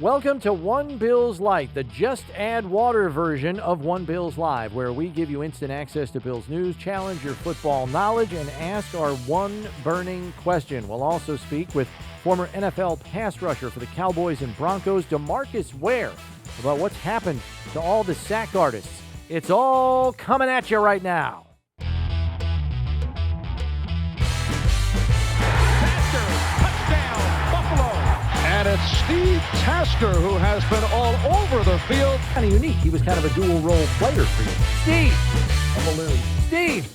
Welcome to One Bills Lite, the just add water version of One Bills Live, where we give you instant access to Bills news, challenge your football knowledge, and ask our one burning question. We'll also speak with former NFL pass rusher for the Cowboys and Broncos, DeMarcus Ware, about what's happened to all the sack artists. It's all coming at you right now. And it's Steve Tasker who has been all over the field. Kind of unique. He was kind of a dual role player for you. Steve! A balloon. Steve!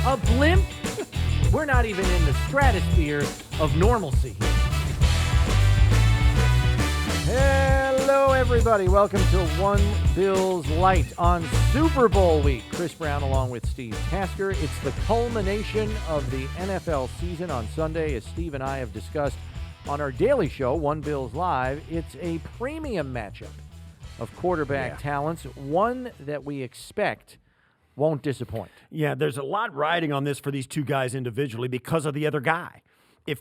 A blimp? We're not even in the stratosphere of normalcy. Hello, everybody. Welcome to One Bills Lite on Super Bowl week. Chris Brown along with Steve Tasker. It's the culmination of the NFL season on Sunday, as Steve and I have discussed on our daily show, One Bills Live. It's a premium matchup of quarterback talents, one that we expect won't disappoint. Yeah, there's a lot riding on this for these two guys individually because of the other guy. If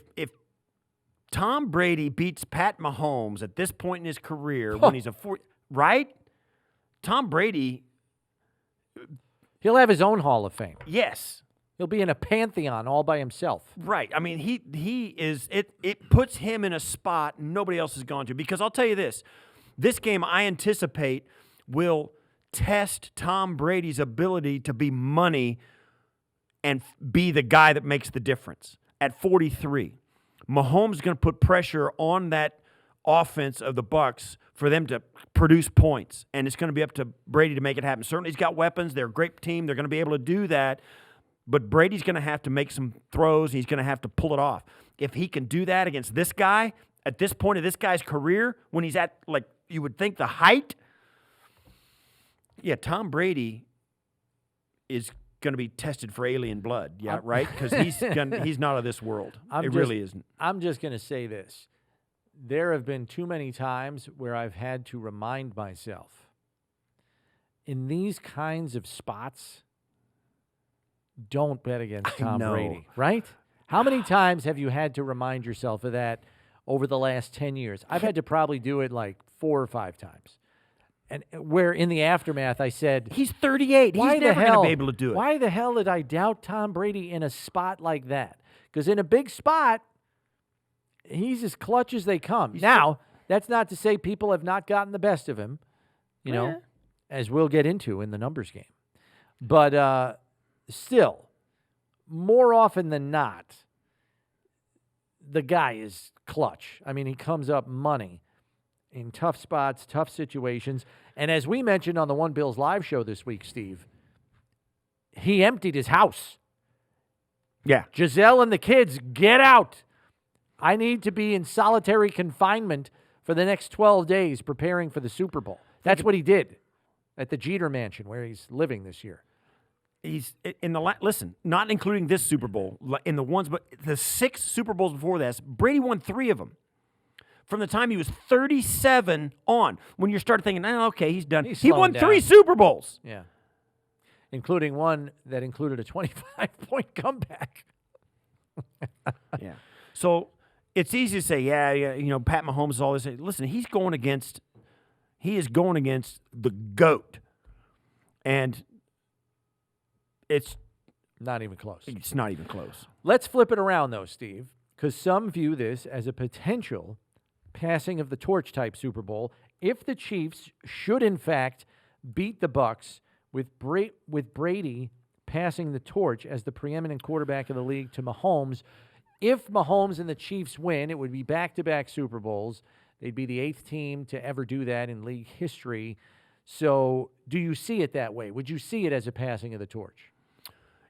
Tom Brady beats Pat Mahomes at this point in his career when he's right? Tom Brady, he'll have his own Hall of Fame. Yes. He'll be in a pantheon all by himself. Right. I mean, he is it puts him in a spot nobody else has gone to. Because I'll tell you this game I anticipate will test Tom Brady's ability to be money and be the guy that makes the difference. At 43, Mahomes is going to put pressure on that offense of the Bucs for them to produce points, and it's going to be up to Brady to make it happen. Certainly he's got weapons. They're a great team. They're going to be able to do that. But Brady's going to have to make some throws. He's going to have to pull it off. If he can do that against this guy, at this point of this guy's career, when he's at, like, you would think the height, Tom Brady is going to be tested for alien blood, right? Because he's not of this world. Really isn't. I'm just going to say this. There have been too many times where I've had to remind myself, in these kinds of spots, don't bet against Tom Brady, right? How many times have you had to remind yourself of that over the last 10 years? I've had to probably do it like 4 or 5 times. And where in the aftermath I said, he's 38. He's never going to be able to do it. Why the hell did I doubt Tom Brady in a spot like that? Because in a big spot, he's as clutch as they come. Now, that's not to say people have not gotten the best of him, as we'll get into in the numbers game. But still, more often than not, the guy is clutch. I mean, he comes up money in tough spots, tough situations. And as we mentioned on the One Bills Live show this week, Steve, he emptied his house. Yeah. Giselle and the kids, get out. I need to be in solitary confinement for the next 12 days preparing for the Super Bowl. That's what he did at the Jeter Mansion where he's living this year. He's in the listen, not including this Super Bowl, in the ones, but the 6 Super Bowls before this, Brady won 3 of them. From the time he was 37 on, when you started thinking, okay, he's done. He won 3 Super Bowls. Yeah. Including one that included a 25-point comeback. Yeah. So it's easy to say, Pat Mahomes is all this. Listen, he is going against the GOAT. And it's not even close. It's not even close. Let's flip it around, though, Steve, because some view this as a potential passing of the torch type Super Bowl if the Chiefs should, in fact, beat the Bucs with Brady passing the torch as the preeminent quarterback of the league to Mahomes. If Mahomes and the Chiefs win, it would be back-to-back Super Bowls. They'd be the 8th team to ever do that in league history. So do you see it that way? Would you see it as a passing of the torch?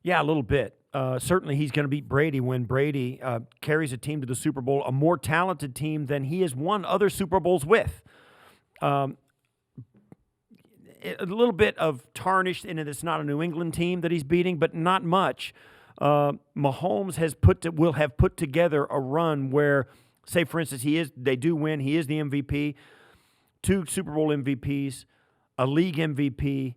Yeah, a little bit. Certainly he's going to beat Brady when Brady carries a team to the Super Bowl, a more talented team than he has won other Super Bowls with. A little bit of tarnish in it. It's not a New England team that he's beating, but not much. Mahomes will have put together a run where, say, for instance, they do win. He is the MVP, 2 Super Bowl MVPs, a league MVP,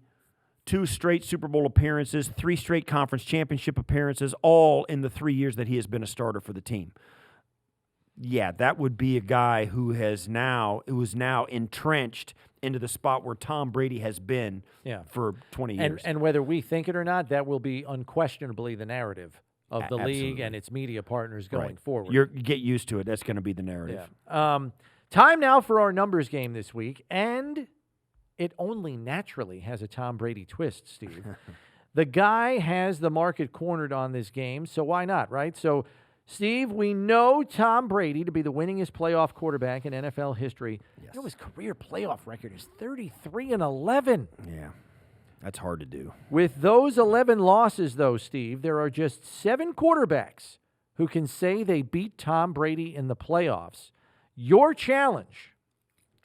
2 straight Super Bowl appearances, 3 straight conference championship appearances, all in the 3 years that he has been a starter for the team. Yeah, that would be a guy who is now entrenched into the spot where Tom Brady has been for 20 years. And whether we think it or not, that will be unquestionably the narrative of the league and its media partners going forward. You get used to it. That's going to be the narrative. Yeah. Time now for our numbers game this week, and it only naturally has a Tom Brady twist, Steve. The guy has the market cornered on this game, so why not, right? So, Steve, we know Tom Brady to be the winningest playoff quarterback in NFL history. Yes. You know his career playoff record is 33-11. Yeah, that's hard to do. With those 11 losses, though, Steve, there are just 7 quarterbacks who can say they beat Tom Brady in the playoffs. Your challenge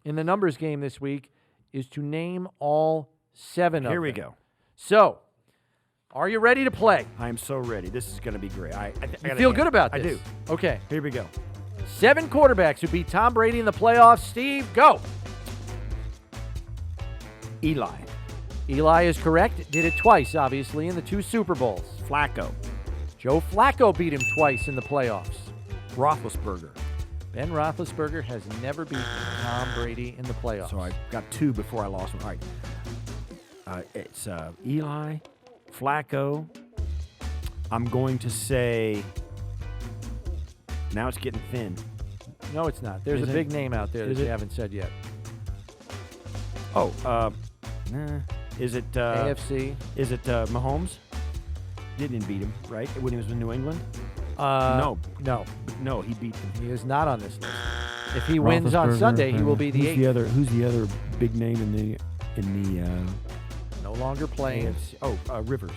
in the numbers game this week is to name all 7 of them. Here we go. So, are you ready to play? I am so ready. This is going to be great. I feel good about this? I do. Okay. Here we go. 7 quarterbacks who beat Tom Brady in the playoffs. Steve, go. Eli. Eli is correct. Did it twice, obviously, in the 2 Super Bowls. Flacco. Joe Flacco beat him twice in the playoffs. Roethlisberger. Ben Roethlisberger has never beaten Tom Brady in the playoffs. So I got 2 before I lost one. All right. It's Eli, Flacco. I'm going to say, now it's getting thin. No, it's not. There's Is a it? big name out there that Is you it? haven't said yet. Oh, is it AFC. Is it Mahomes? Didn't beat him, right? When he was in New England? No. No, he beat them. He is not on this list. If he wins on Sunday, he will be the 8th. Who's the other big name in the No longer playing. AFC? Rivers.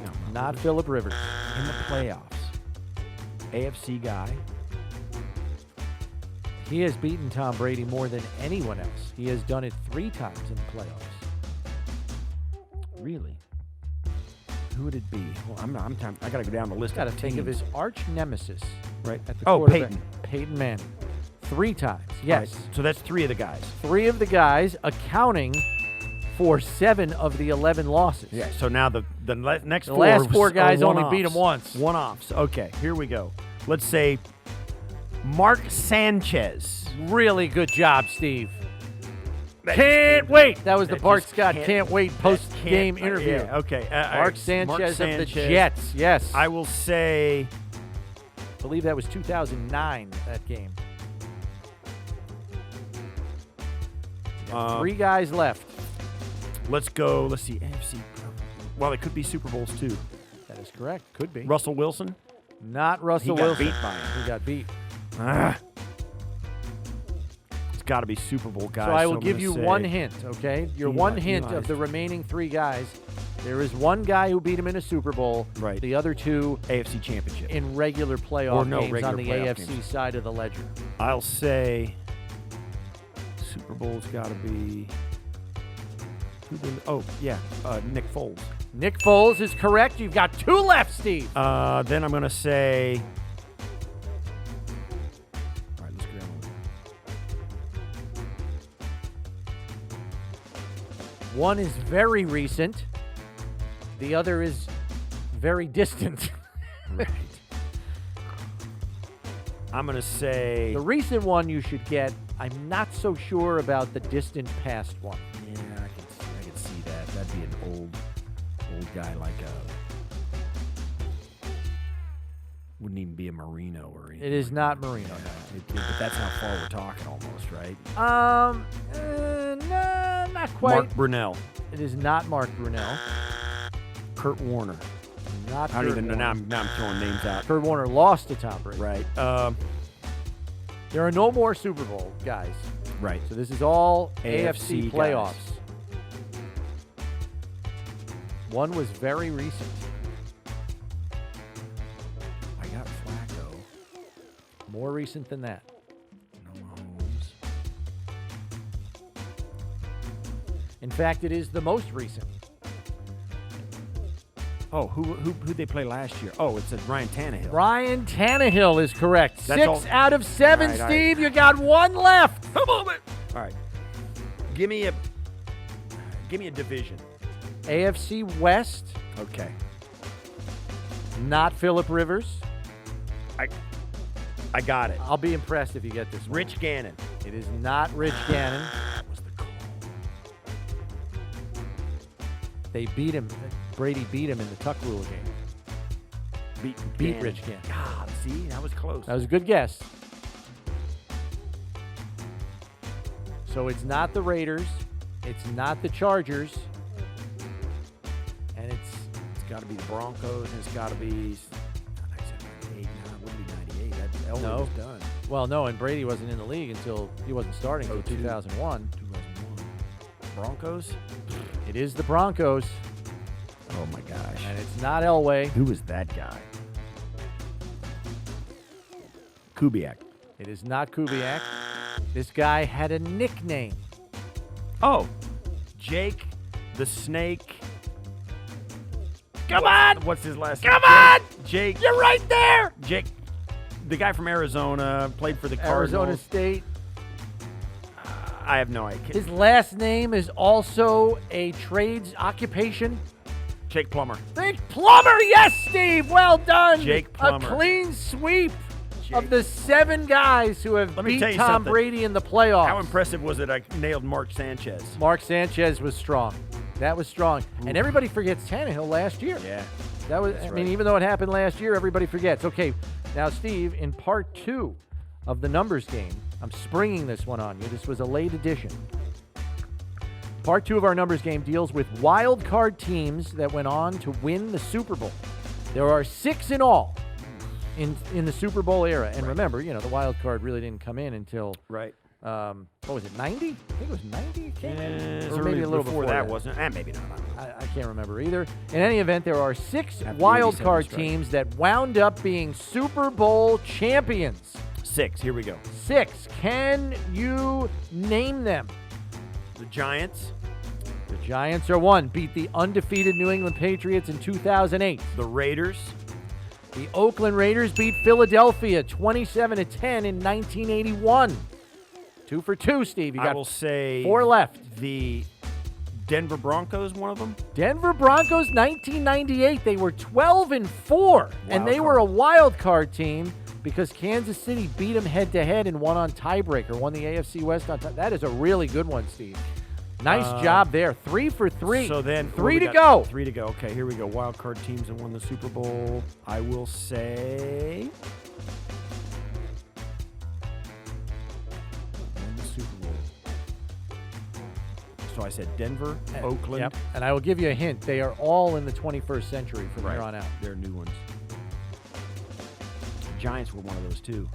No, Not Phillip Rivers. in the playoffs. AFC guy. He has beaten Tom Brady more than anyone else. He has done it 3 times in the playoffs. Really? Who would it be? Well, I got to go down the list. Got to think of his arch nemesis right at the Oh, quarterback. Peyton. Peyton Manning. 3 times. Yes. Right, so that's 3 of the guys. 3 of the guys accounting for 7 of the 11 losses. Yeah. So now the next The 4 last 4 guys only one-offs. beat him once. One-offs. Okay, here we go. Let's say Mark Sanchez. Really good job, Steve. Can't wait. That was the Bart Scott can't wait post-game interview. Yeah, okay. Mark Sanchez of the Jets. Yes. I will say, I believe that was 2009, that game. 3 guys left. let's go. Let's see. AFC. Well, it could be Super Bowls too. That is correct. Could be. Russell Wilson. Not Russell He got Wilson. beat by him. He got beat. It's got to be Super Bowl guys. So I will I'm give gonna you say one hint, okay? Your one hint Eli's. of the remaining 3 guys. There is one guy who beat him in a Super Bowl. Right. The other 2 AFC Championship. in regular playoff Or no, games regular on the playoff AFC games. side of the ledger. I'll say Super Bowl's got to be. Nick Foles. Nick Foles is correct. You've got 2 left, Steve. Then I'm going to say. All right, let's go down. One is very recent. The other is very distant. Right. I'm going to say. The recent one you should get. I'm not so sure about the distant past one. Yeah, I can see that. That'd be an old guy like wouldn't even be a Marino or anything. It is not Marino. But that's how far we're talking almost, right? No, not quite. Mark Brunell. It is not Mark Brunell. Kurt Warner. Not I don't Kurt even know. Now Warner. I'm throwing names out. Kurt Warner lost to Tom Brady. Right. There are no more Super Bowl guys. Right. So this is all AFC AFC playoffs. guys. One was very recent. I got Flacco. More recent than that. No Mahomes. In fact, it is the most recent. Oh, who'd they play last year? Oh, it's Ryan Tannehill. Ryan Tannehill is correct. That's 6 all- out of 7, All right, all Steve. You got 1 left. Come on, man. All right. Give me a division. AFC West, Okay. not Phillip Rivers. I I got it. I'll be impressed if you get this one. Rich Gannon. It is not Rich Gannon. What was the call? They beat him. Brady beat him in the Tuck Rule game. Beat Gannon. Rich Gannon. God, see, that was close. That was a good guess. So it's not the Raiders. It's not the Chargers. And It's got to be the Broncos, and it's got to be. I said 98. No, it wouldn't be 98. Elway No. was done. well, no, and Brady wasn't in the league until he wasn't starting until 02. 2001. 2001. Broncos. It is the Broncos, Oh my gosh. and it's not Elway. Who was that guy? Kubiak. It is not Kubiak. This guy had a nickname. Oh, Jake the Snake. Come on! What's his last Come name? on! Jake. You're right there! Jake. The guy from Arizona played for the Cardinals. Arizona State. I have no idea. His last name is also a trades occupation. Jake Plummer. Think Plumber, yes, Steve. Well done. Jake Plummer. A clean sweep of Jake. the 7 guys who have Let me beat tell you Tom something. Brady in the playoffs. How impressive was it I nailed Mark Sanchez? Mark Sanchez was strong. That was strong. And everybody forgets Tannehill last year. Yeah. That was. I mean, even though it happened last year, everybody forgets. Okay, now Steve, in part 2 of the numbers game, I'm springing this one on you. This was a late edition. Part 2 of our numbers game deals with wild card teams that went on to win the Super Bowl. There are 6 in all in the Super Bowl era. And remember, the wild card really didn't come in until Right. what was it, 90? I think it was 90 it came in? Or Or maybe a little before before that, wasn't it? Maybe not. I can't remember either. In any event, there are 6 After the wild 87 card strike. teams that wound up being Super Bowl champions. 6. Here we go. 6. Can you name them? The Giants. The Giants are 1. Beat the undefeated New England Patriots in 2008. The Raiders. The Oakland Raiders beat Philadelphia 27-10 in 1981. 2 for 2, Steve. You I got will say 4 left. The Denver Broncos, one of them. Denver Broncos 1998. They were 12-4, and Wild they were a wild card team because Kansas City beat them head-to-head and won on tiebreaker, won the AFC West on That is a really good one, Steve. Nice job there. 3 for 3. So then 3 to go. 3 to go. Okay, here we go. Wild card teams that won the Super Bowl. I will say won the Super Bowl. So I said Denver, Oakland. Yep. And I will give you a hint. They are all in the 21st century from here on out. They're new ones. Giants were one of those too.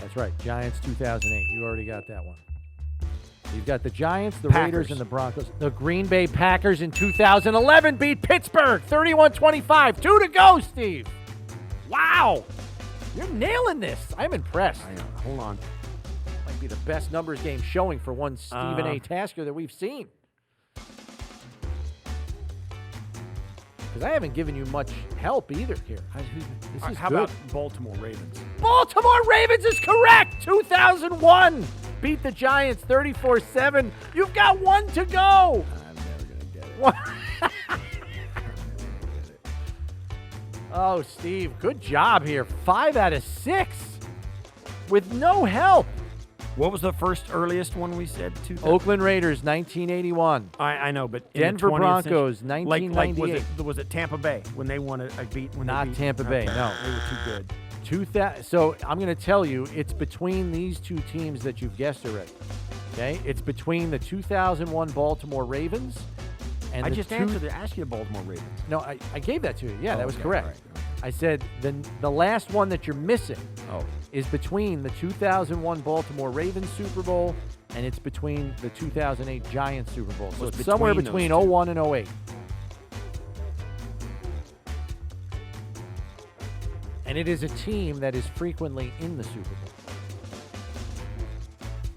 That's right. Giants 2008. You already got that one. You've got the Giants, the Packers. Raiders, and the Broncos. The Green Bay Packers in 2011 beat Pittsburgh 31-25. 2 to go, Steve. Wow. You're nailing this. I'm impressed. I know. Hold on. Might be the best numbers game showing for one Stephen A. Tasker that we've seen. Because I haven't given you much help either here. This is How good. about Baltimore Ravens? Baltimore Ravens is correct. 2001 beat the Giants 34-7. You've got 1 to go. I'm never going to get it. What? Oh, Steve, good job here. 5 out of 6 with no help. What was the first earliest one we said? Oakland Raiders, 1981. I know, but in the Denver 20th Broncos, century, 1998. was it Tampa Bay when they won a beat? When Not they beat, Tampa Bay, okay. no. They were too good. So I'm going to tell you, it's between these 2 teams that you've guessed already. Okay, it's between the 2001 Baltimore Ravens and I the just asked you the Baltimore Ravens. No, I gave that to you. Yeah, that was okay, correct. right, okay. I said the last one that you're missing Oh, is between the 2001 Baltimore Ravens Super Bowl and it's between the 2008 Giants Super Bowl. So it's it's somewhere between between those two. 01 and 08. And it is a team that is frequently in the Super Bowl.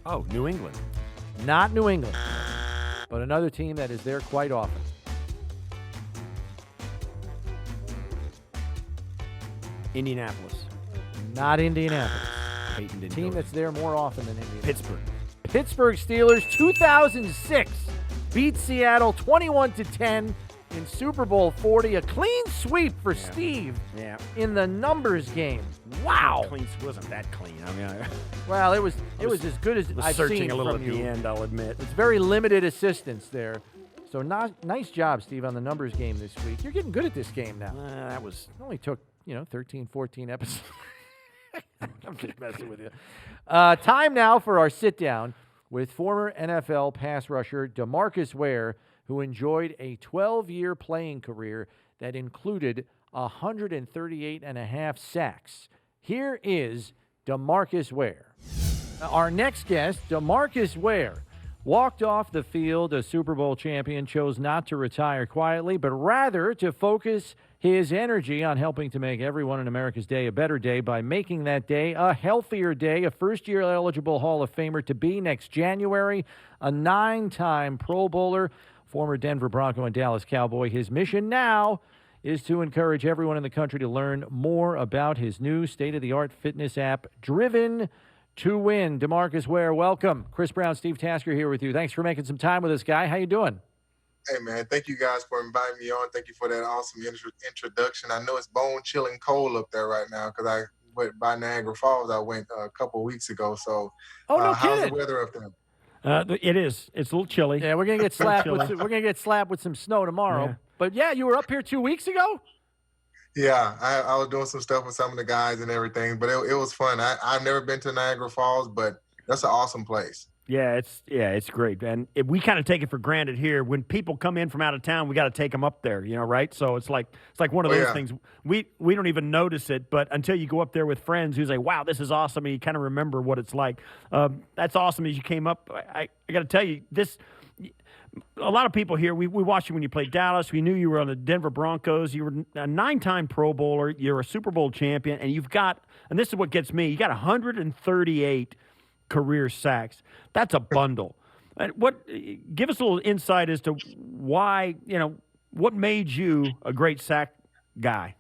oh, New England. Not New England, but another team that is there quite often. Indianapolis. Not Indianapolis. Peyton didn't Team go that's there more often than Indianapolis. Pittsburgh. Pittsburgh Steelers 2006 beat Seattle 21-10 in Super Bowl 40. A clean sweep for Steve in the numbers game. Wow. Clean wasn't that clean. I mean, well, it was as good as I've searching seen a little from at you. the end, I'll admit. It's very limited assistance there. So nice job, Steve, on the numbers game this week. You're getting good at this game now. That was It only took, 13, 14 episodes. I'm just messing with you. Time now for our sit-down with former NFL pass rusher DeMarcus Ware, who enjoyed a 12-year playing career that included 138.5 sacks. Here is DeMarcus Ware. Our next guest, DeMarcus Ware, walked off the field a Super Bowl champion, chose not to retire quietly, but rather to focus his energy on helping to make everyone in America's day a better day by making that day a healthier day, a first-year eligible Hall of Famer to be next January, a 9-time Pro Bowler, former Denver Bronco and Dallas Cowboy. His mission now is to encourage everyone in the country to learn more about his new state-of-the-art fitness app, Driven to Win. DeMarcus Ware, welcome. Chris Brown, Steve Tasker here with you. Thanks for making some time with us, guy. How you doing? Hey, man, thank you guys for inviting me on. Thank you for that awesome introduction. I know it's bone-chilling cold up there right now because I went by Niagara Falls. I went a couple of weeks ago. So, no how's kidding. the weather up there? it is. It's a little chilly. Yeah, we're gonna get slapped. We're gonna get slapped with some snow tomorrow. Yeah. But yeah, you were up here 2 weeks ago. Yeah, I was doing some stuff with some of the guys and everything, but it was fun. I've never been to Niagara Falls, but that's an awesome place. Yeah, it's great, and we kind of take it for granted here. When people come in from out of town, we got to take them up there, right? So it's like one of those things. We don't even notice it, but until you go up there with friends who say, "Wow, this is awesome," and you kind of remember what it's like. That's awesome. As you came up, I got to tell you this. A lot of people here, we watched you when you played Dallas. We knew you were on the Denver Broncos. You were a 9-time Pro Bowler. You're a Super Bowl champion, and you've got, and this is what gets me, you got 138 career sacks. That's a bundle. And give us a little insight as to why, what made you a great sack guy?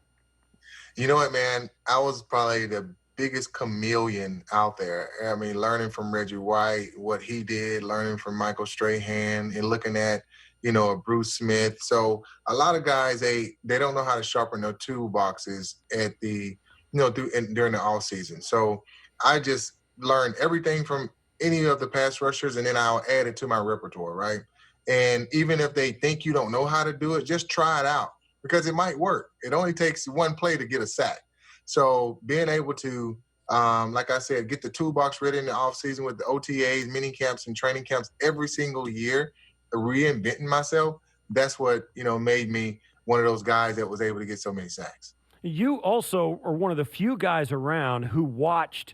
You know what, man? I was probably the biggest chameleon out there. I mean, learning from Reggie White, what he did, learning from Michael Strahan, and looking at, a Bruce Smith. So a lot of guys, they don't know how to sharpen their toolboxes at the, during the off season. So I just learned everything from any of the pass rushers, and then I'll add it to my repertoire, right? And even if they think you don't know how to do it, just try it out because it might work. It only takes one play to get a sack. So being able to, like I said, get the toolbox ready in the offseason with the OTAs, mini camps, and training camps every single year, reinventing myself, that's what, made me one of those guys that was able to get so many sacks. You also are one of the few guys around who watched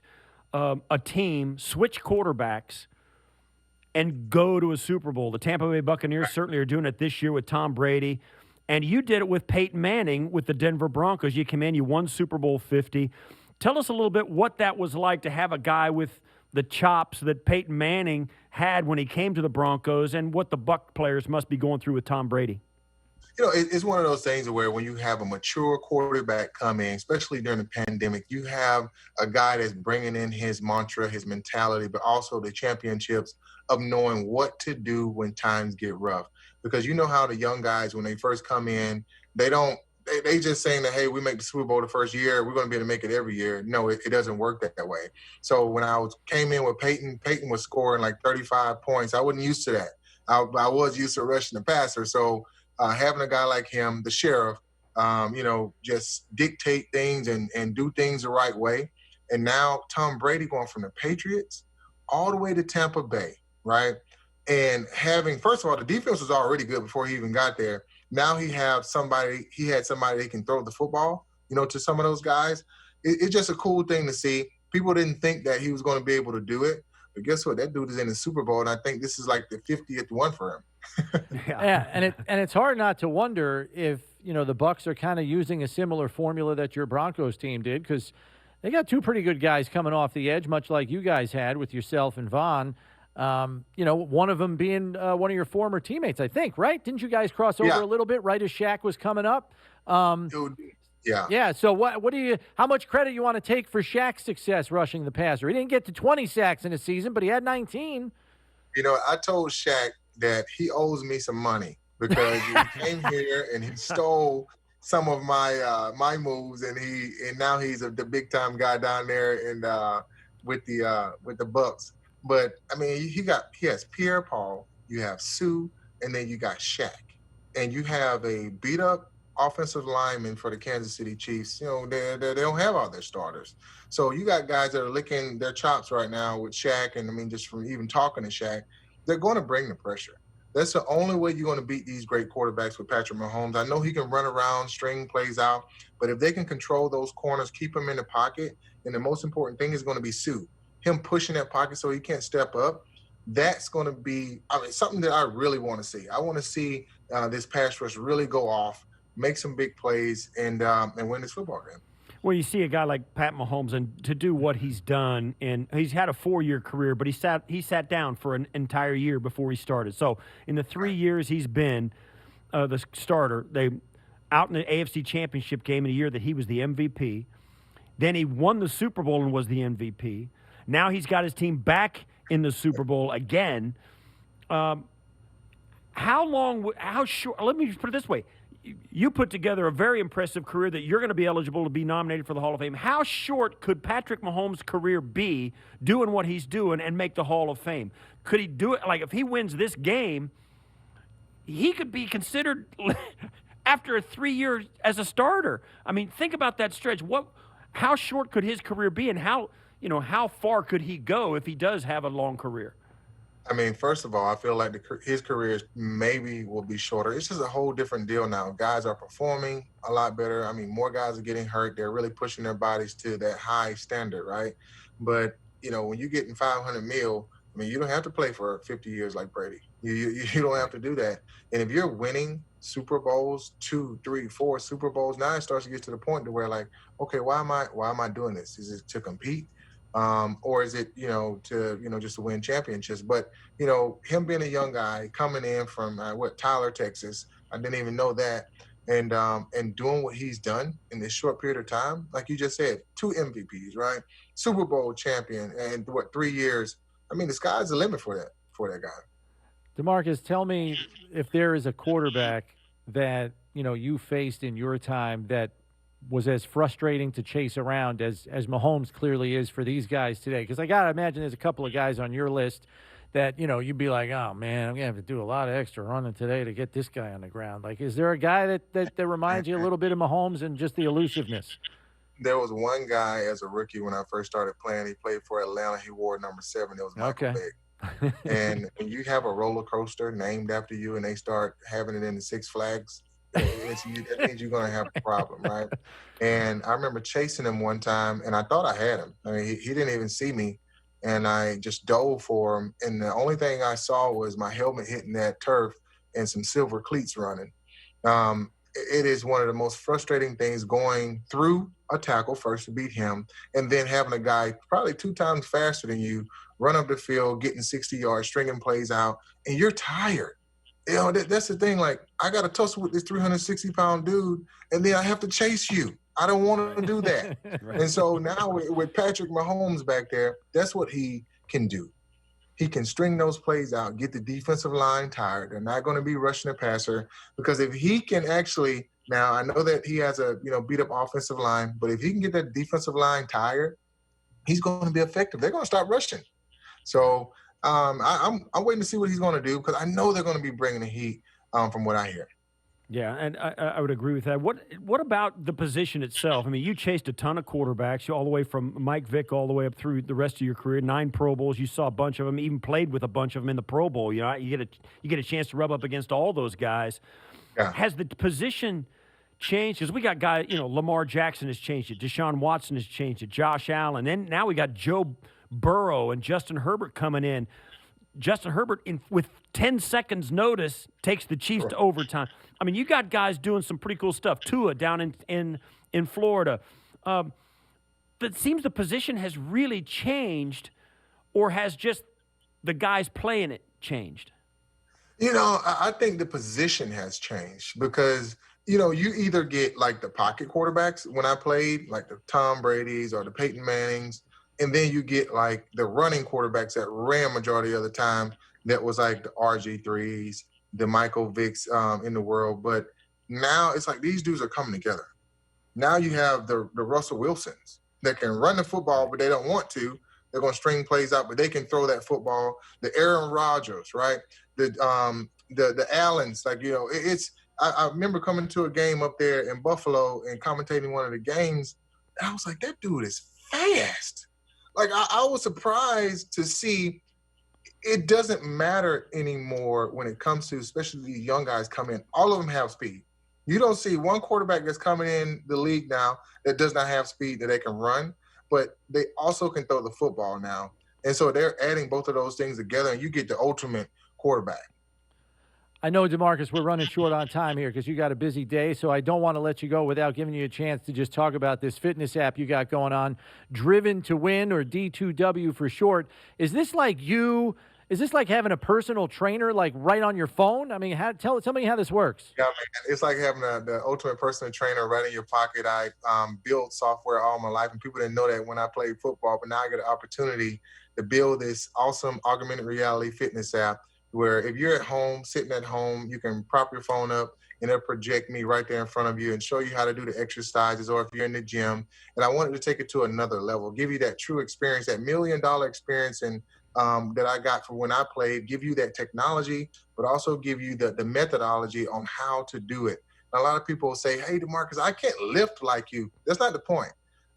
a team switch quarterbacks and go to a Super Bowl. The Tampa Bay Buccaneers certainly are doing it this year with Tom Brady. And you did it with Peyton Manning with the Denver Broncos. You came in, you won Super Bowl 50. Tell us a little bit what that was like to have a guy with the chops that Peyton Manning had when he came to the Broncos and what the Buc players must be going through with Tom Brady. It's one of those things where when you have a mature quarterback come in, especially during the pandemic, you have a guy that's bringing in his mantra, his mentality, but also the championships of knowing what to do when times get rough. Because you know how the young guys, when they first come in, they just saying that, hey, we make the Super Bowl the first year, we're going to be able to make it every year. No, it doesn't work that way. So when I came in with Peyton was scoring like 35 points. I wasn't used to that. I was used to rushing the passer. So having a guy like him, the sheriff, just dictate things and do things the right way. And now Tom Brady going from the Patriots all the way to Tampa Bay, right? And first of all, the defense was already good before he even got there. Now he had somebody that can throw the football, to some of those guys. It's just a cool thing to see. People didn't think that he was going to be able to do it. But guess what? That dude is in the Super Bowl, and I think this is like the 50th one for him. Yeah, and it's hard not to wonder if, the Bucs are kind of using a similar formula that your Broncos team did, because they got two pretty good guys coming off the edge, much like you guys had with yourself and Vaughn. One of them being one of your former teammates, I think, right? Didn't you guys cross over a little bit right as Shaq was coming up? Yeah. Yeah. So how much credit you want to take for Shaq's success rushing the passer? He didn't get to 20 sacks in a season, but he had 19. I told Shaq that he owes me some money because he came here and he stole some of my moves, and now he's the big time guy down there and with the Bucs. But I mean, he has Pierre Paul, you have Sue, and then you got Shaq, and you have a beat up offensive lineman for the Kansas City Chiefs. You know, they don't have all their starters, so you got guys that are licking their chops right now with Shaq, and I mean, just from even talking to Shaq, they're going to bring the pressure. That's the only way you're going to beat these great quarterbacks with Patrick Mahomes. I know he can run around, string plays out, but if they can control those corners, keep them in the pocket, and the most important thing is going to be Sue, him pushing that pocket so he can't step up. That's going to be something that I really want to see. I want to see this pass rush really go off, make some big plays, and win this football game. Well, you see a guy like Pat Mahomes, and to do what he's done, and he's had a 4-year career, but he sat down for an entire year before he started. So in the 3 years he's been the starter, they out in the AFC Championship game in a year that he was the MVP. Then he won the Super Bowl and was the MVP. Now he's got his team back in the Super Bowl again. How short? Let me just put it this way. You put together a very impressive career that you're going to be eligible to be nominated for the Hall of Fame. How short could Patrick Mahomes' career be doing what he's doing and make the Hall of Fame? Could he do it? Like, if he wins this game, he could be considered after 3 years as a starter. I mean, think about that stretch. How short could his career be, and how far could he go if he does have a long career? I mean, first of all, I feel like his career maybe will be shorter. It's just a whole different deal now. Guys are performing a lot better. I mean, more guys are getting hurt. They're really pushing their bodies to that high standard, right? But, when you're getting $500 million, I mean, you don't have to play for 50 years like Brady. You don't have to do that. And if you're winning Super Bowls, 2, 3, 4 Super Bowls, now it starts to get to the point to where, like, okay, why am I doing this? Is it to compete? Or is it, just to win championships? But, him being a young guy coming in from Tyler, Texas, I didn't even know that. And doing what he's done in this short period of time, like you just said, 2 MVPs, right? Super Bowl champion, and 3 years. I mean, the sky's the limit for that guy. DeMarcus, tell me if there is a quarterback that, you faced in your time that was as frustrating to chase around as Mahomes clearly is for these guys today. Because I got to imagine there's a couple of guys on your list that, you'd be like, oh, man, I'm going to have to do a lot of extra running today to get this guy on the ground. Like, is there a guy that reminds you a little bit of Mahomes and just the elusiveness? There was one guy as a rookie when I first started playing. He played for Atlanta. He wore number 7. It was Michael Vick. And when you have a roller coaster named after you and they start having it in the Six Flags, that means you're going to have a problem, right? And I remember chasing him one time, and I thought I had him. I mean, he didn't even see me, and I just dove for him. And the only thing I saw was my helmet hitting that turf and some silver cleats running. It is one of the most frustrating things going through a tackle first to beat him, and then having a guy probably 2 times faster than you run up the field, getting 60 yards, stringing plays out, and you're tired. That's the thing. Like, I got to tussle with this 360-pound dude, and then I have to chase you. I don't want to do that. Right. And so now with Patrick Mahomes back there, that's what he can do. He can string those plays out, get the defensive line tired. They're not going to be rushing the passer, because if he can actually – now I know that he has a beat-up offensive line, but if he can get that defensive line tired, he's going to be effective. They're going to stop rushing. So – I'm waiting to see what he's going to do, because I know they're going to be bringing the heat from what I hear. Yeah, and I would agree with that. What about the position itself? I mean, you chased a ton of quarterbacks, all the way from Mike Vick all the way up through the rest of your career. 9 Pro Bowls. You saw a bunch of them, even played with a bunch of them in the Pro Bowl. You get a chance to rub up against all those guys. Yeah. Has the position changed? Because we got guys, Lamar Jackson has changed it. Deshaun Watson has changed it. Josh Allen. And now we got Joe Burrow and Justin Herbert coming in. Justin Herbert, with 10 seconds notice, takes the Chiefs to overtime. I mean, you got guys doing some pretty cool stuff. Tua down in Florida. It seems the position has really changed, or has just the guys playing it changed? I think the position has changed, because you either get like the pocket quarterbacks when I played, like the Tom Brady's or the Peyton Mannings, and then you get like the running quarterbacks that ran majority of the time. That was like the RG3s the Michael Vicks in the world. But now it's like these dudes are coming together. Now you have the Russell Wilsons that can run the football, but they don't want to. They're going to string plays out, but they can throw that football. The Aaron Rodgers, right? The Allens, like, you know, I remember coming to a game up there in Buffalo and commentating one of the games, and I was like, that dude is fast. Like, I was surprised to see it doesn't matter anymore when it comes to, especially the young guys come in. All of them have speed. You don't see one quarterback that's coming in the league now that does not have speed that they can run, but they also can throw the football now. And so they're adding both of those things together, and you get the ultimate quarterback. I know, DeMarcus, we're running short on time here because you got a busy day, so I don't want to let you go without giving you a chance to just talk about this fitness app you got going on, Driven to Win, or D2W for short. Is this like having a personal trainer like right on your phone? I mean, tell me how this works. Yeah, man, it's like having the ultimate personal trainer right in your pocket. I built software all my life, and people didn't know that when I played football, but now I get an opportunity to build this awesome augmented reality fitness app where if you're at home, sitting at home, you can prop your phone up and it'll project me right there in front of you and show you how to do the exercises, or if you're in the gym. And I wanted to take it to another level, give you that true experience, that $1 million experience and that I got from when I played, give you that technology, but also give you the methodology on how to do it. And a lot of people will say, hey, DeMarcus, I can't lift like you. That's not the point.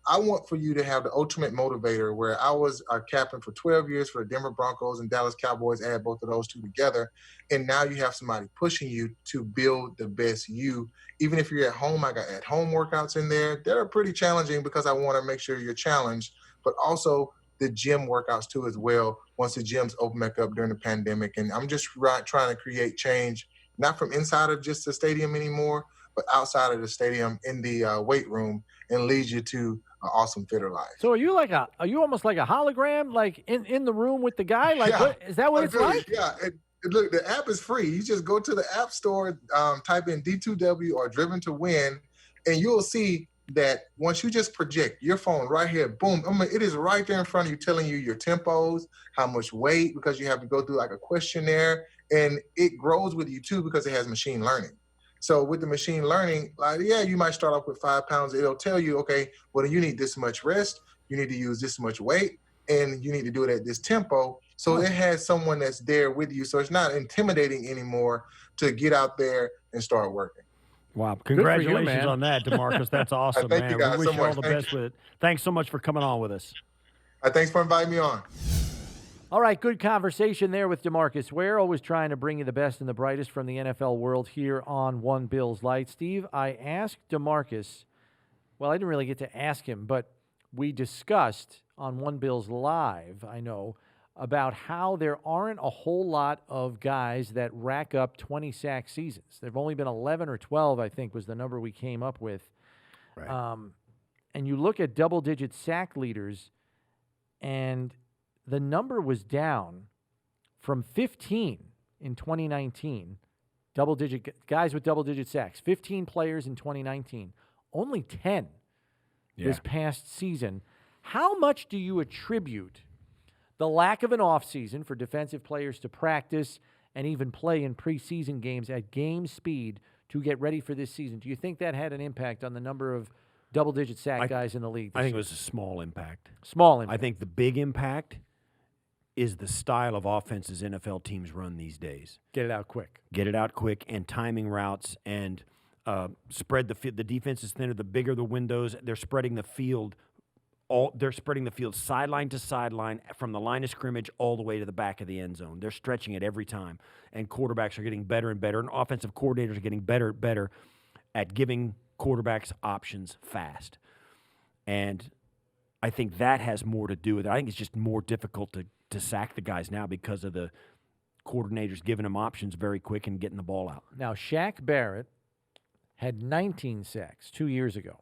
I want for you to have the ultimate motivator, where I was a captain for 12 years for the Denver Broncos and Dallas Cowboys, add both of those two together. And now you have somebody pushing you to build the best you. Even if you're at home, I got at-home workouts in there. They're pretty challenging because I want to make sure you're challenged, but also the gym workouts too as well once the gyms open back up during the pandemic. And I'm just trying to create change, not from inside of just the stadium anymore, but outside of the stadium in the weight room, and lead you to an awesome, fitter life. So are you almost like a hologram, like in the room with the guy? Like, Yeah, is that what it's like? Yeah. Look, the app is free. You just go to the App Store, type in D2W or Driven to Win, and you'll see that once you just project your phone right here, boom, it is right there in front of you, telling you your tempos, how much weight, because you have to go through like a questionnaire, and it grows with you too because it has machine learning. So with the machine learning, like, yeah, you might start off with 5 pounds. It'll tell you, okay, well, you need this much rest, you need to use this much weight, and you need to do it at this tempo. So it has someone that's there with you. So it's not intimidating anymore to get out there and start working. Wow. Congratulations man. on that, DeMarcus. That's awesome, Thank man. you guys We wish so you all much. the Thank best with it. Thanks so much for coming on with us. Thanks for inviting me on. All right, good conversation there with DeMarcus Ware, always trying to bring you the best and the brightest from the NFL world here on One Bills Lite. Steve, I asked DeMarcus, well, I didn't really get to ask him, but we discussed on One Bills Live, I know, about how there aren't a whole lot of guys that rack up 20-sack seasons. There have only been 11 or 12, I think, was the number we came up with. Right. And you look at double-digit sack leaders, and the number was down from 15 in 2019, double-digit guys with double-digit sacks, 15 players in 2019, only 10 this past season. How much do you attribute the lack of an offseason for defensive players to practice and even play in preseason games at game speed to get ready for this season? Do you think that had an impact on the number of double-digit sack guys in the league? I think it was a small impact. Small impact. I think the big impact is the style of offenses NFL teams run these days. Get it out quick. Get it out quick, and timing routes, and spread the field. The defense is thinner. The bigger the windows, they're spreading the field. They're spreading the field sideline to sideline, from the line of scrimmage all the way to the back of the end zone. They're stretching it every time, and quarterbacks are getting better and better, and offensive coordinators are getting better and better at giving quarterbacks options fast. And I think that has more to do with it. I think it's just more difficult to sack the guys now because of the coordinators giving them options very quick and getting the ball out. Now, Shaq Barrett had 19 sacks 2 years ago.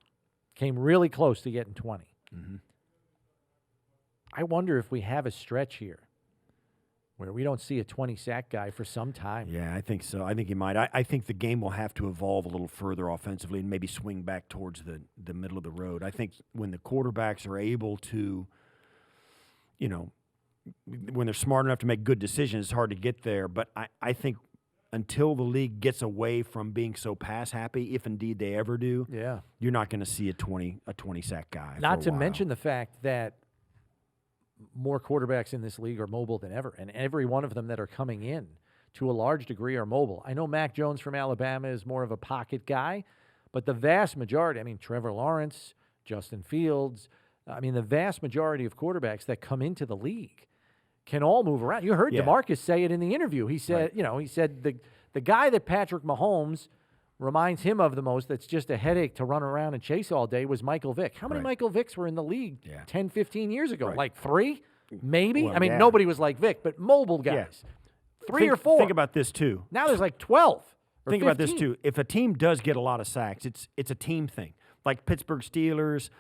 Came really close to getting 20. Mm-hmm. I wonder if we have a stretch here where we don't see a 20-sack guy for some time. Yeah, I think so. I think he might. I think the game will have to evolve a little further offensively and maybe swing back towards the middle of the road. I think when the quarterbacks are able to, when they're smart enough to make good decisions, it's hard to get there. But I think until the league gets away from being so pass happy, if indeed they ever do, you're not going to see a 20 sack guy. Not to mention the fact that more quarterbacks in this league are mobile than ever, and every one of them that are coming in to a large degree are mobile. I know Mac Jones from Alabama is more of a pocket guy, but the vast majority, I mean, Trevor Lawrence, Justin Fields, I mean, the vast majority of quarterbacks that come into the league can all move around. You heard DeMarcus say it in the interview. He said, he said the guy that Patrick Mahomes reminds him of the most that's just a headache to run around and chase all day was Michael Vick. How many Michael Vicks were in the league 10, 15 years ago? Like 3? Maybe? Well, I mean, nobody was like Vick, but mobile guys. 3 or 4. Think about this, too. Now there's like 12 or Think 15. about this, too. If a team does get a lot of sacks, it's a team thing. Like Pittsburgh Steelers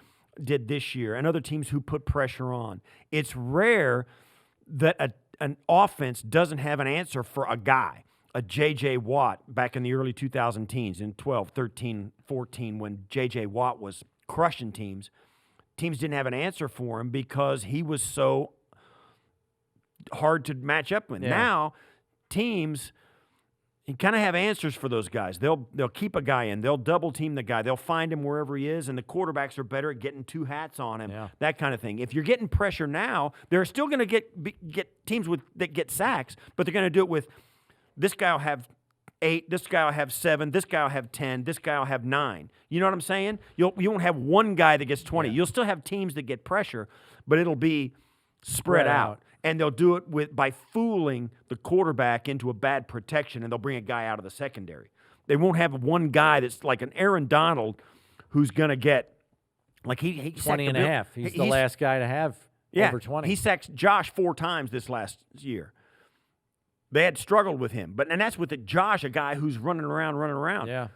did this year and other teams who put pressure on. It's rare that an offense doesn't have an answer for a guy. A J.J. Watt back in the early 2000 teens, in 12, 13, 14, when J.J. Watt was crushing teams didn't have an answer for him because he was so hard to match up with. Now, teams kind of have answers for those guys. They'll keep a guy in. They'll double team the guy. They'll find him wherever he is, and the quarterbacks are better at getting 2 hats on him, that kind of thing. If you're getting pressure now, they're still going to get teams that get sacks, but they're going to do it with this guy will have 8, this guy will have 7, this guy will have 10, this guy will have 9. You know what I'm saying? You won't have one guy that gets 20. You'll still have teams that get pressure, but it'll be spread out. And they'll do it by fooling the quarterback into a bad protection, and they'll bring a guy out of the secondary. They won't have one guy that's like an Aaron Donald who's going to get, like he 20 and a half. He's the last guy to have over 20. He sacked Josh 4 times this last year. They had struggled with him. And that's with Josh, a guy who's running around. Yeah.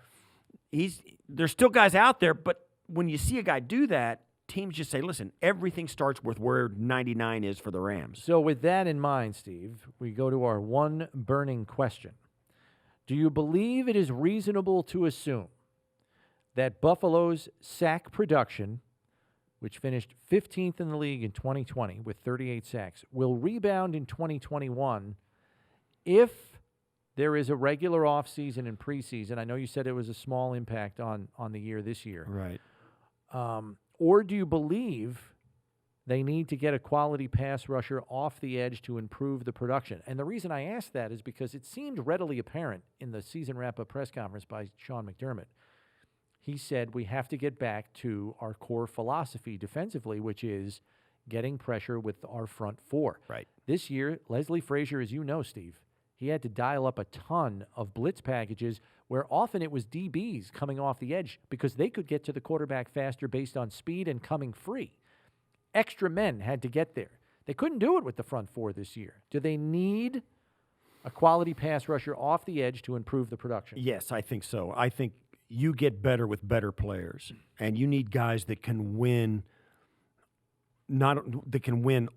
There's still guys out there, but when you see a guy do that, teams just say, listen, everything starts with where 99 is for the Rams. So with that in mind, Steve, we go to our one burning question. Do you believe it is reasonable to assume that Buffalo's sack production, which finished 15th in the league in 2020 with 38 sacks, will rebound in 2021 if there is a regular offseason and preseason? I know you said it was a small impact on the year this year. Right. Or do you believe they need to get a quality pass rusher off the edge to improve the production? And the reason I ask that is because it seemed readily apparent in the season wrap-up press conference by Sean McDermott. He said we have to get back to our core philosophy defensively, which is getting pressure with our front 4. Right. This year, Leslie Frazier, as you know, Steve, he had to dial up a ton of blitz packages where often it was DBs coming off the edge because they could get to the quarterback faster based on speed and coming free. Extra men had to get there. They couldn't do it with the front 4 this year. Do they need a quality pass rusher off the edge to improve the production? Yes, I think so. I think you get better with better players, and you need guys that can win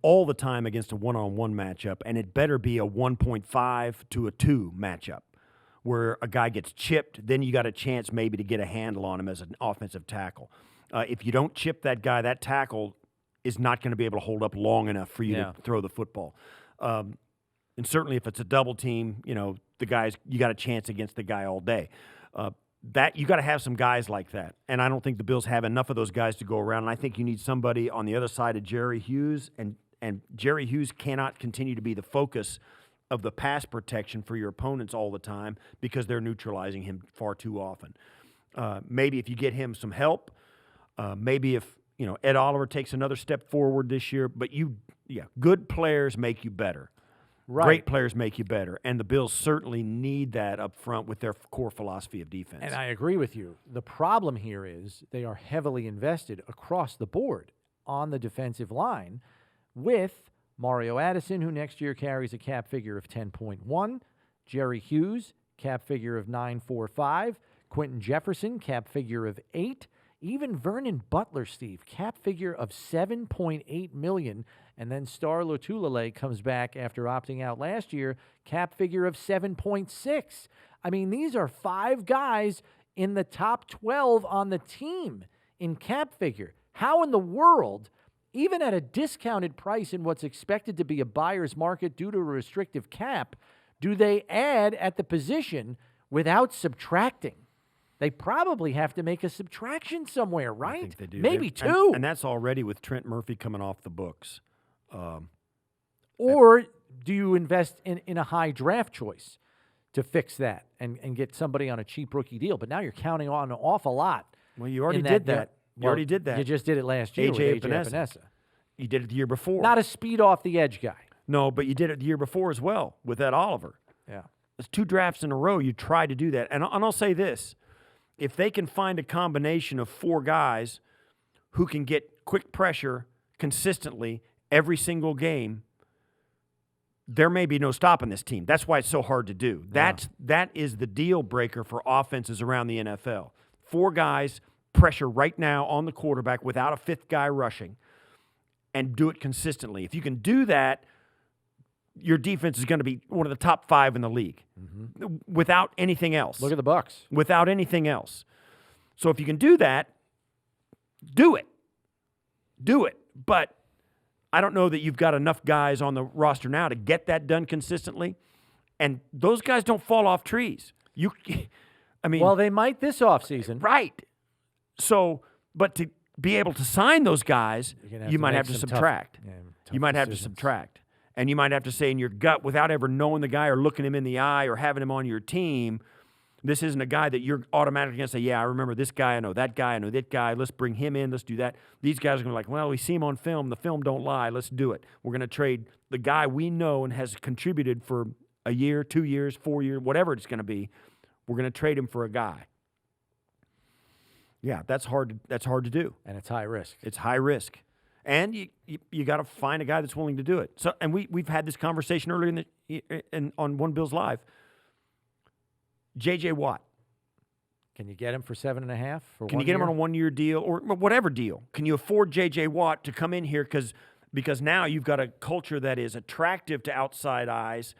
all the time against a one-on-one matchup, and it better be a 1.5 to a 2 matchup where a guy gets chipped, then you got a chance maybe to get a handle on him as an offensive tackle. If you don't chip that guy, that tackle is not going to be able to hold up long enough for you to throw the football. And certainly if it's a double team, the guys, you got a chance against the guy all day. That you got to have some guys like that, and I don't think the Bills have enough of those guys to go around. And I think you need somebody on the other side of Jerry Hughes, and Jerry Hughes cannot continue to be the focus of the pass protection for your opponents all the time because they're neutralizing him far too often. Maybe if you get him some help, maybe if Ed Oliver takes another step forward this year. But good players make you better. Right. Great players make you better, and the Bills certainly need that up front with their core philosophy of defense. And I agree with you. The problem here is they are heavily invested across the board on the defensive line with Mario Addison, who next year carries a cap figure of 10.1, Jerry Hughes, cap figure of 9.45, Quentin Jefferson, cap figure of 8, even Vernon Butler, Steve, cap figure of $7.8 million, and then Star Lotulelei comes back after opting out last year, cap figure of 7.6. I mean, these are 5 guys in the top 12 on the team in cap figure. How in the world, even at a discounted price in what's expected to be a buyer's market due to a restrictive cap, do they add at the position without subtracting? They probably have to make a subtraction somewhere, right? I think they do. Maybe two. And that's already with Trent Murphy coming off the books. Or do you invest in a high draft choice to fix that and get somebody on a cheap rookie deal? But now you're counting on an awful lot. Well, you already did that. You already did that. You just did it last year with AJ Epinesa. You did it the year before. Not a speed off the edge guy. No, but you did it the year before as well with Ed Oliver. Yeah. It's 2 drafts in a row you tried to do that. And I'll say this. If they can find a combination of 4 guys who can get quick pressure consistently every single game, there may be no stopping this team. That's why it's so hard to do. That is the deal breaker for offenses around the NFL. 4 guys, pressure right now on the quarterback without a 5th guy rushing, and do it consistently. If you can do that, your defense is going to be one of the top 5 in the league without anything else. Look at the Bucs. Without anything else. So if you can do that, do it. Do it. But I don't know that you've got enough guys on the roster now to get that done consistently. And those guys don't fall off trees. Well, they might this offseason. Right. So, but to be able to sign those guys, you might have to subtract. You might have to subtract. And you might have to say in your gut, without ever knowing the guy or looking him in the eye or having him on your team, this isn't a guy that you're automatically going to say, yeah, I remember this guy, I know that guy, let's bring him in, let's do that. These guys are going to be like, well, we see him on film, the film don't lie, let's do it. We're going to trade the guy we know and has contributed for a year, 2 years, 4 years, whatever it's going to be. We're going to trade him for a guy. Yeah, that's hard to do. And it's high risk. It's high risk. And you got to find a guy that's willing to do it. So, and we've had this conversation earlier on One Bills Live. J.J. Watt. Can you get him for 7.5? Can you get him on a 1-year deal or whatever deal? Can you afford J.J. Watt to come in here because now you've got a culture that is attractive to outside eyes.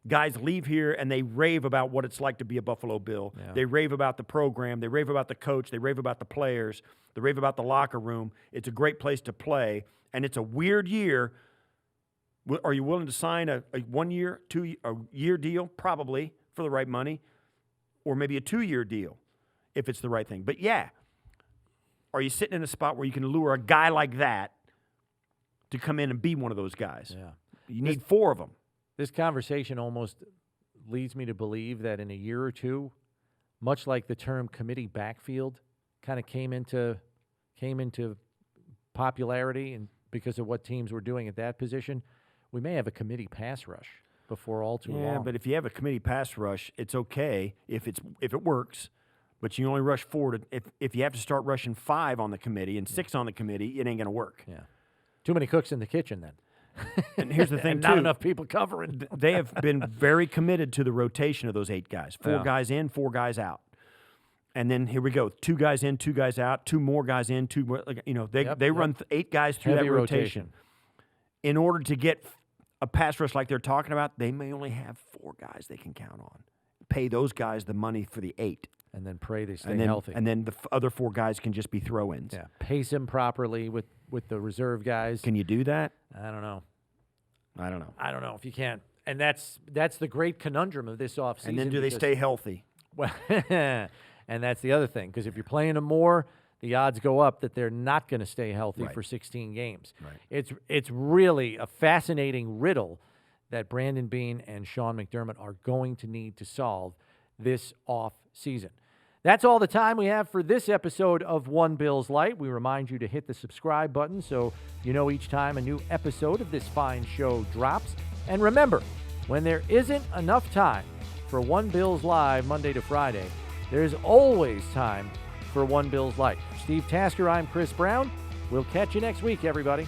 Guys leave here and they rave about what it's like to be a Buffalo Bill. Yeah. They rave about the program. They rave about the coach. They rave about the players. They rave about the locker room. It's a great place to play, and it's a weird year. Are you willing to sign a 1-year, a year deal? Probably for the right money, or maybe a 2-year deal if it's the right thing. But yeah, are you sitting in a spot where you can lure a guy like that to come in and be one of those guys? Yeah, you need 4 of them. This conversation almost leads me to believe that in a year or two, much like the term committee backfield kind of came into popularity and because of what teams were doing at that position, we may have a committee pass rush before all too long. Yeah, but if you have a committee pass rush, it's okay if it works, but you only rush 4 if you have to start rushing 5 on the committee and 6 on the committee, it ain't going to work. Yeah. Too many cooks in the kitchen then. And here's the thing, not enough people covering. They have been very committed to the rotation of those 8 guys. 4 guys in, 4 guys out. And then here we go. 2 guys in, 2 guys out, 2 more guys in, 2 more. They run 8 guys through heavy that rotation. In order to get a pass rush like they're talking about, they may only have 4 guys they can count on. Pay those guys the money for the 8. And then pray they stay healthy. And then the other 4 guys can just be throw-ins. Yeah, pace them properly with the reserve guys. Can you do that? I don't know. I don't know if you can. And that's the great conundrum of this offseason. And then do they stay healthy? Well, and that's the other thing, because if you're playing them more, the odds go up that they're not going to stay healthy for 16 games. Right. It's really a fascinating riddle that Brandon Beane and Sean McDermott are going to need to solve this off season. That's all the time we have for this episode of One Bills Lite. We remind you to hit the subscribe button so you know each time a new episode of this fine show drops. And remember, when there isn't enough time for One Bills Live Monday to Friday, there's always time for One Bills Lite. For Steve Tasker, I'm Chris Brown. We'll catch you next week, everybody.